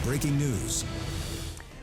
breaking news.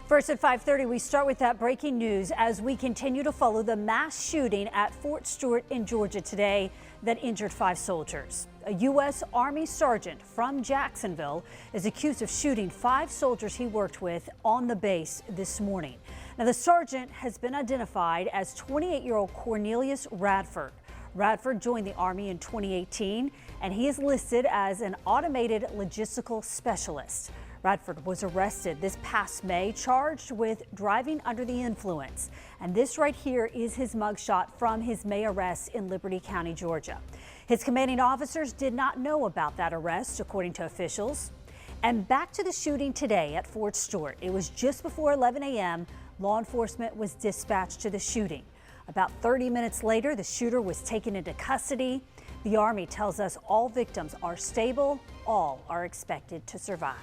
First at 5:30, we start with that breaking news as we continue to follow the mass shooting at Fort Stewart in Georgia today that injured 5 soldiers. A U.S. Army sergeant from Jacksonville is accused of shooting 5 soldiers he worked with on the base this morning. Now, the sergeant has been identified as 28-year-old Cornelius Radford. Radford joined the Army in 2018, and he is listed as an automated logistical specialist. Radford was arrested this past May, charged with driving under the influence. And this right here is his mugshot from his May arrest in Liberty County, Georgia. His commanding officers did not know about that arrest, according to officials. And back to the shooting today at Fort Stewart. It was just before 11 a.m. Law enforcement was dispatched to the shooting. About 30 minutes later, the shooter was taken into custody. The Army tells us all victims are stable. All are expected to survive.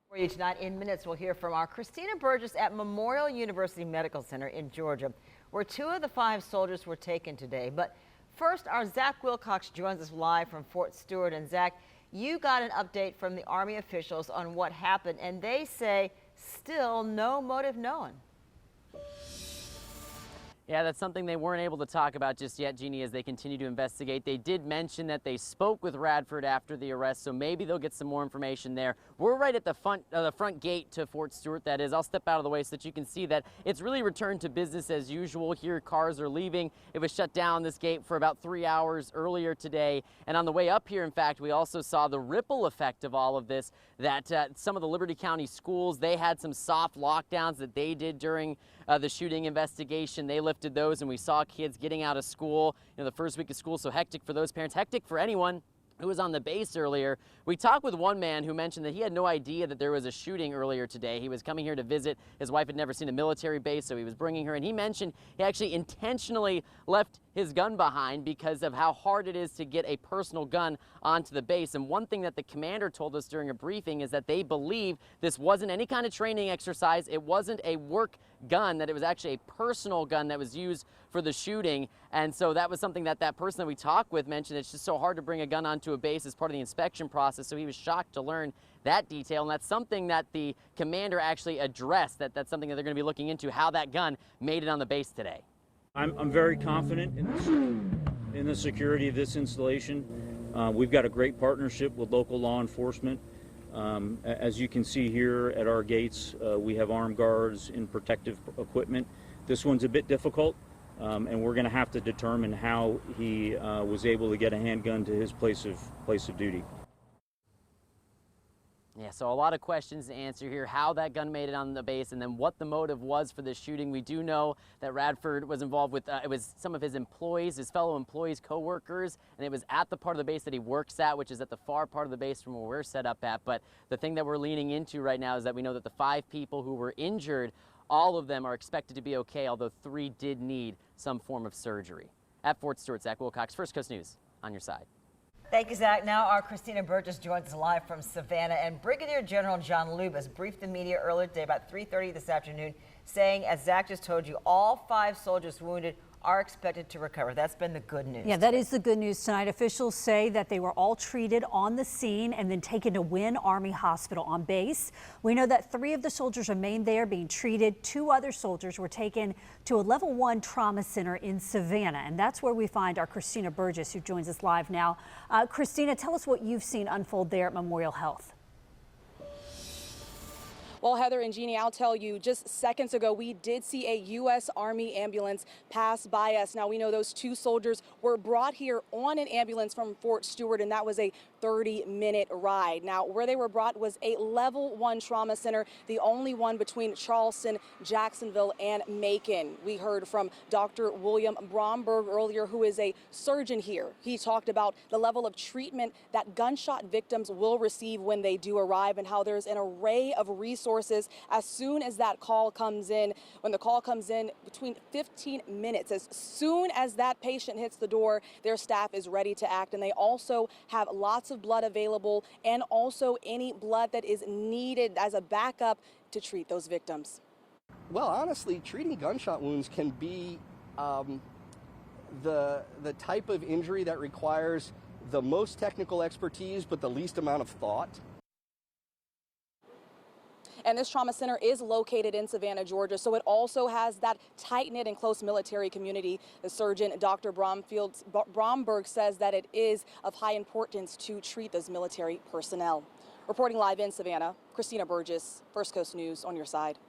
For you tonight, in minutes, we'll hear from our Christina Burgess at Memorial University Medical Center in Georgia, where 2 of the 5 soldiers were taken today. But first, our Zach Wilcox joins us live from Fort Stewart. And Zach, you got an update from the Army officials on what happened, and they say still no motive known. Yeah, that's something they weren't able to talk about just yet, Jeannie, as they continue to investigate. They did mention that they spoke with Radford after the arrest, so maybe they'll get some more information there. We're right at the front gate to Fort Stewart, that is. I'll step out of the way so that you can see that it's really returned to business as usual. Here, cars are leaving. It was shut down, this gate, for about 3 hours earlier today. And on the way up here, in fact, we also saw the ripple effect of all of this, that some of the Liberty County schools, they had some soft lockdowns that they did during the shooting investigation. They lifted those, and we saw kids getting out of school. You know, the first week of school, so hectic for those parents, hectic for anyone who was on the base earlier. We talked with one man who mentioned that he had no idea that there was a shooting earlier today. He was coming here to visit. His wife had never seen a military base, so he was bringing her, and he mentioned he actually intentionally left his gun behind because of how hard it is to get a personal gun onto the base. And one thing that the commander told us during a briefing is that they believe this wasn't any kind of training exercise. It wasn't a work gun, that it was actually a personal gun that was used for the shooting. And so that was something that person that we talked with mentioned. It's just so hard to bring a gun onto a base as part of the inspection process. So he was shocked to learn that detail. And that's something that the commander actually addressed, that's something that they're going to be looking into, how that gun made it on the base today. I'm very confident in the security of this installation. We've got a great partnership with local law enforcement. As you can see here at our gates, we have armed guards in protective equipment. This one's a bit difficult, and we're going to have to determine how he was able to get a handgun to his place of duty. Yeah, so a lot of questions to answer here, how that gun made it on the base, and then what the motive was for this shooting. We do know that Radford was involved with, it was some of his employees, his fellow employees, co-workers, and it was at the part of the base that he works at, which is at the far part of the base from where we're set up at. But the thing that we're leaning into right now is that we know that the 5 people who were injured, all of them are expected to be okay, although 3 did need some form of surgery. At Fort Stewart, Zach Wilcox, First Coast News, on your side. Thank you, Zach. Now our Christina Burgess joins us live from Savannah, and Brigadier General John Lubas briefed the media earlier today about 3:30 this afternoon, saying, as Zach just told you, all 5 soldiers wounded are expected to recover. That's been the good news. Yeah, that is the good news tonight. Officials say that they were all treated on the scene and then taken to Wynn Army Hospital on base. We know that 3 of the soldiers remain there being treated. 2 other soldiers were taken to a level 1 trauma center in Savannah, and that's where we find our Christina Burgess, who joins us live now. Christina, tell us what you've seen unfold there at Memorial Health. Well, Heather and Jeannie, I'll tell you, just seconds ago, we did see a U.S. Army ambulance pass by us. Now, we know those 2 soldiers were brought here on an ambulance from Fort Stewart, and that was a 30-minute ride. Now, where they were brought was a level 1 trauma center, the only one between Charleston, Jacksonville, and Macon. We heard from Dr. William Bromberg earlier, who is a surgeon here. He talked about the level of treatment that gunshot victims will receive when they do arrive, and how there's an array of resources as soon as that call comes in. When the call comes in, between 15 minutes, as soon as that patient hits the door, their staff is ready to act, and they also have lots of blood available, and also any blood that is needed as a backup to treat those victims. Well, honestly, treating gunshot wounds can be the type of injury that requires the most technical expertise but the least amount of thought. And this trauma center is located in Savannah, Georgia, so it also has that tight-knit and close military community. The surgeon, Dr. Bromberg, says that it is of high importance to treat those military personnel. Reporting live in Savannah, Christina Burgess, First Coast News on your side.